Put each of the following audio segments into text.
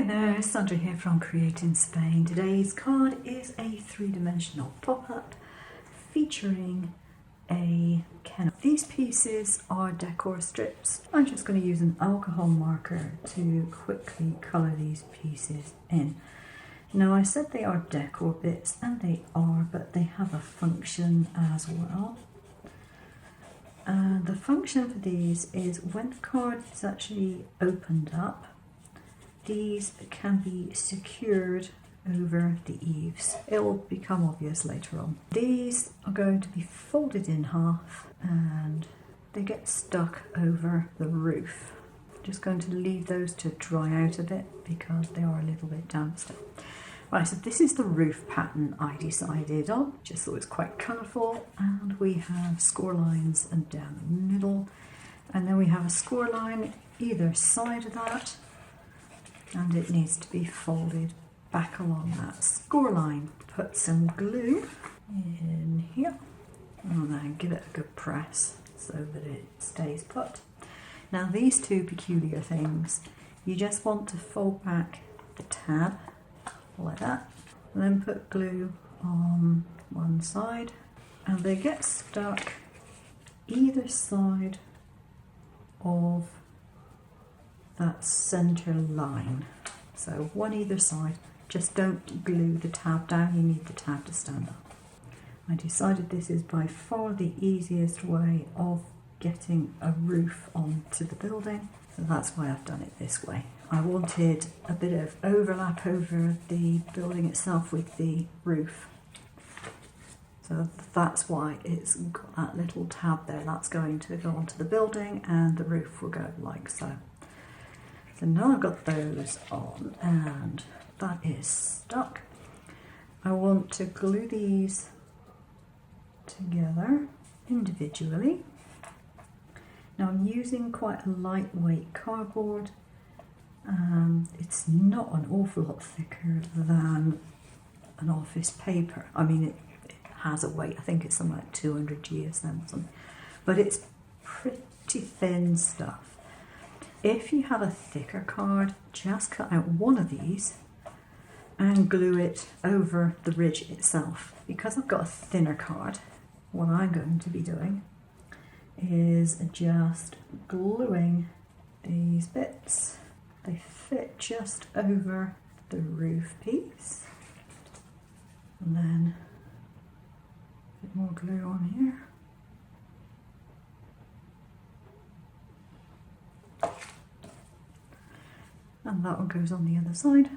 there, Sandra here from Create in Spain. Today's card is a three-dimensional pop-up featuring a kennel. These pieces are decor strips. I'm just going to use an alcohol marker to quickly colour these pieces in. Now I said they are decor bits, and they are, but they have a function as well. And the function for these is when the card is actually opened up, these can be secured over the eaves. It will become obvious later on. These are going to be folded in half and they get stuck over the roof. Just going to leave those to dry out a bit because they are a little bit damp still. Right, so this is the roof pattern I decided on. Just thought it was quite colourful, and we have score lines and down the middle, and then we have a score line either side of that, and it needs to be folded back along that score line. Put some glue in here and then give it a good press so that it stays put. Now these two peculiar things, you just want to fold back the tab like that, and then put glue on one side, and they get stuck either side of that center line. So one either side, just don't glue the tab down, you need the tab to stand up. I decided this is by far the easiest way of getting a roof onto the building, so that's why I've done it this way. I wanted a bit of overlap over the building itself with the roof. So that's why it's got that little tab there. That's going to go onto the building and the roof will go like so. So now I've got those on and that is stuck. I want to glue these together individually. Now I'm using quite a lightweight cardboard. It's not an awful lot thicker than an office paper. I mean, it has a weight, I think it's something like 200 GSM or something, but it's pretty thin stuff. If you have a thicker card, just cut out one of these and glue it over the ridge itself. Because I've got a thinner card, what I'm going to be doing is just gluing these bits. They fit just over the roof piece, and then a bit more glue on here, and that one goes on the other side.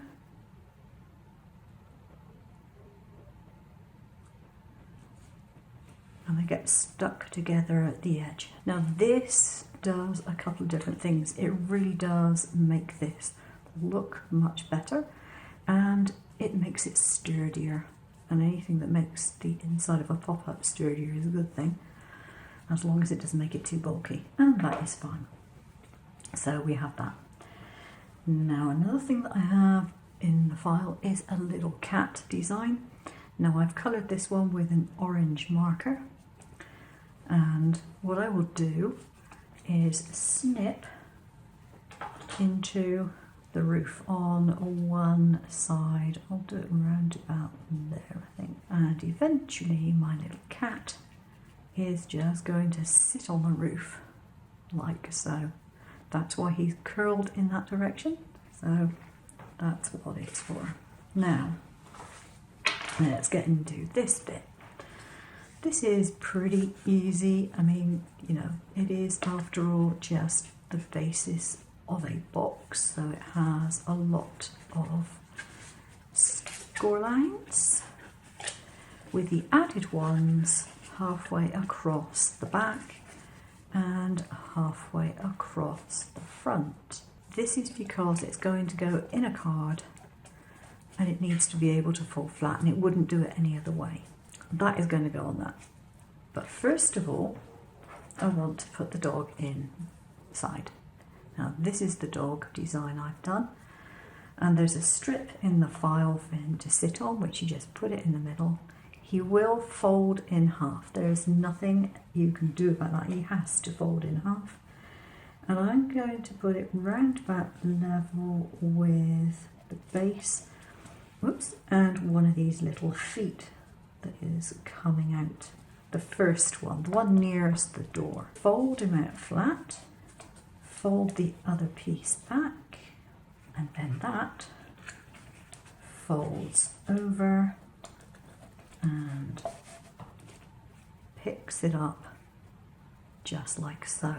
And they get stuck together at the edge. Now this does a couple of different things. It really does make this look much better, and it makes it sturdier, and anything that makes the inside of a pop-up sturdier is a good thing, as long as it doesn't make it too bulky, and that is fine. So we have that. Now another thing that I have in the file is a little cat design. Now I've coloured this one with an orange marker, and what I will do is snip into the roof on one side. I'll do it around about there, I think. And eventually my little cat is just going to sit on the roof like so. That's why he's curled in that direction. So that's what it's for. Now, let's get into this bit. This is pretty easy. I mean, you know, it is after all just the basis of a box, so it has a lot of score lines with the added ones halfway across the back and halfway across the front. This is because it's going to go in a card and it needs to be able to fall flat, and it wouldn't do it any other way. That is going to go on that. But first of all, I want to put the dog inside. Now this is the dog design I've done, and there's a strip in the file for him to sit on, which you just put it in the middle. He will fold in half. There's nothing you can do about that. He has to fold in half. And I'm going to put it round about level with the base, whoops, and one of these little feet that is coming out. The first one, the one nearest the door. Fold him out flat, fold the other piece back, and then that folds over and picks it up just like so.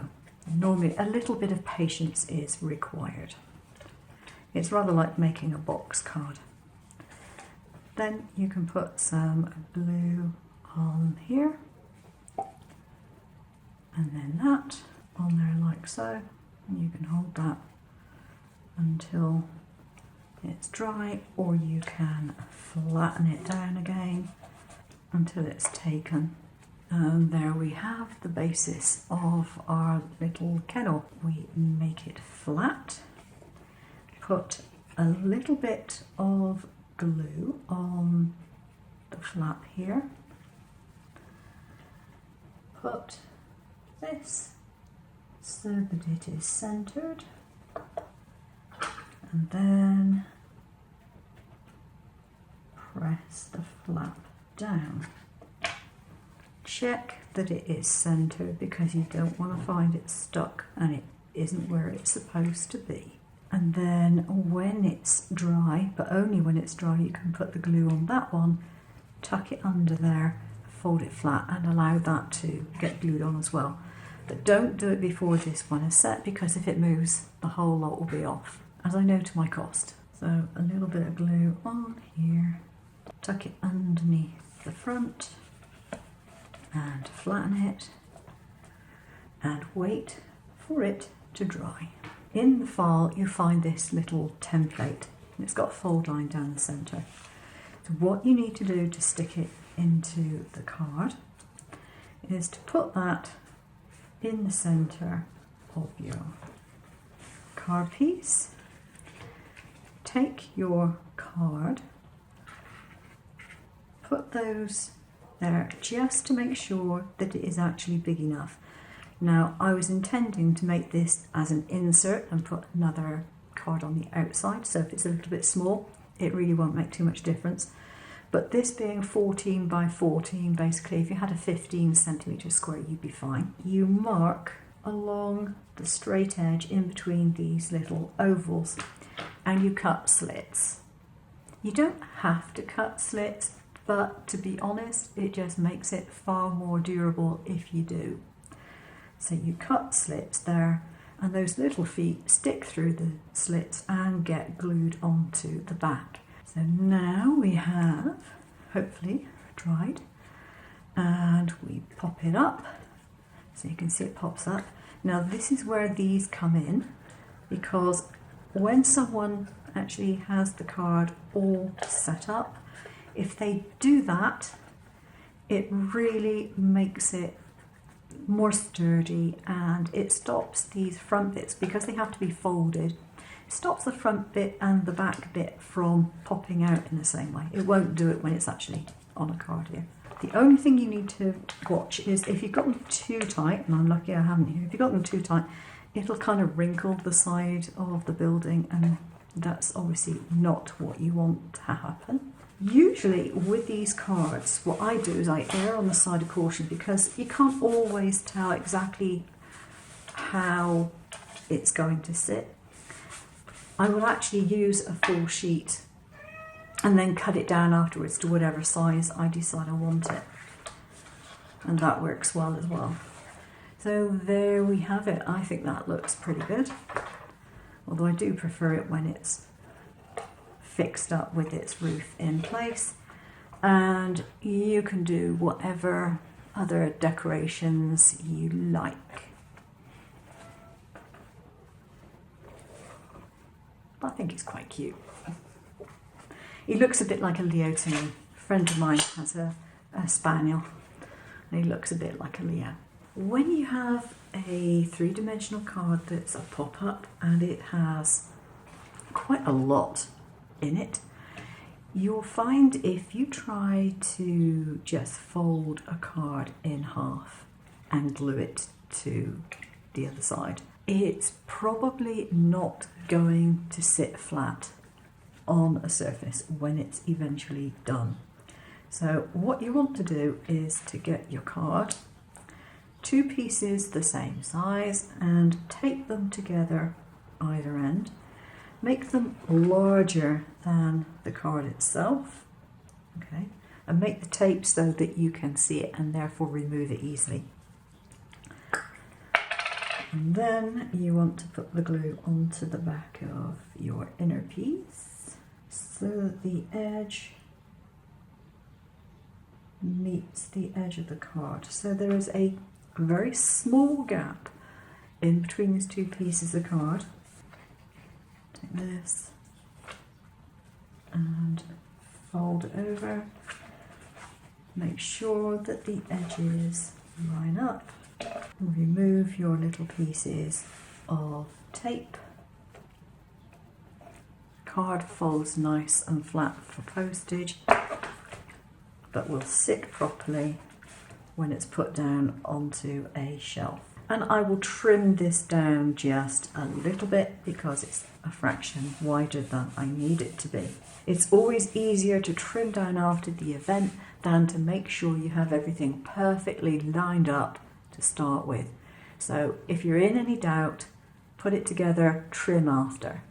Normally a little bit of patience is required. It's rather like making a box card. Then you can put some glue on here and then that on there like so, and you can hold that until it's dry, or you can flatten it down again until it's taken. And there we have the basis of our little kennel. We make it flat, put a little bit of glue on the flap here, put this so that it is centered, and then press the flap down. Check that it is centered because you don't want to find it stuck and it isn't where it's supposed to be. And then when it's dry, but only when it's dry, you can put the glue on that one, tuck it under there, fold it flat and allow that to get glued on as well. But don't do it before this one is set, because if it moves, the whole lot will be off, as I know to my cost. So a little bit of glue on here, tuck it underneath the front and flatten it and wait for it to dry. In the file you find this little template and it's got a fold line down the centre. So what you need to do to stick it into the card is to put that in the centre of your card piece. Take your card, put those there just to make sure that it is actually big enough. Now I was intending to make this as an insert and put another card on the outside, so if it's a little bit small it really won't make too much difference. But this being 14 by 14, basically if you had a 15 centimetre square you'd be fine. You mark along the straight edge in between these little ovals and you cut slits. You don't have to cut slits, but to be honest it just makes it far more durable if you do. So you cut slits there and those little feet stick through the slits and get glued onto the back. So now we have, hopefully, dried, and we pop it up, so you can see it pops up. Now this is where these come in, because when someone actually has the card all set up, if they do that, it really makes it more sturdy and it stops these front bits, because they have to be folded. Stops the front bit and the back bit from popping out in the same way. It won't do it when it's actually on a card here. The only thing you need to watch is if you've got them too tight, and I'm lucky I haven't here, if you've got them too tight, it'll kind of wrinkle the side of the building, and that's obviously not what you want to happen. Usually with these cards, what I do is I err on the side of caution, because you can't always tell exactly how it's going to sit. I will actually use a full sheet and then cut it down afterwards to whatever size I decide I want it. And that works well as well. So there we have it. I think that looks pretty good. Although I do prefer it when it's fixed up with its roof in place. And you can do whatever other decorations you like. I think it's quite cute. He looks a bit like a Leo to me. A friend of mine has a spaniel and he looks a bit like a Leo. When you have a three-dimensional card that's a pop-up and it has quite a lot in it, you'll find if you try to just fold a card in half and glue it to the other side, it's probably not going to sit flat on a surface when it's eventually done. So what you want to do is to get your card, 2 pieces the same size, and tape them together either end. Make them larger than the card itself, okay, and make the tape so that you can see it and therefore remove it easily. And then you want to put the glue onto the back of your inner piece so that the edge meets the edge of the card. So there is a very small gap in between these 2 pieces of card. Take this and fold it over. Make sure that the edges line up. Remove your little pieces of tape. Card folds nice and flat for postage, but will sit properly when it's put down onto a shelf. And I will trim this down just a little bit because it's a fraction wider than I need it to be. It's always easier to trim down after the event than to make sure you have everything perfectly lined up to start with. So if you're in any doubt, put it together, trim after.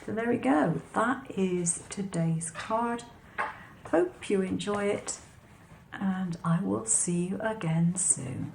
So there we go. That is today's card. Hope you enjoy it, and I will see you again soon.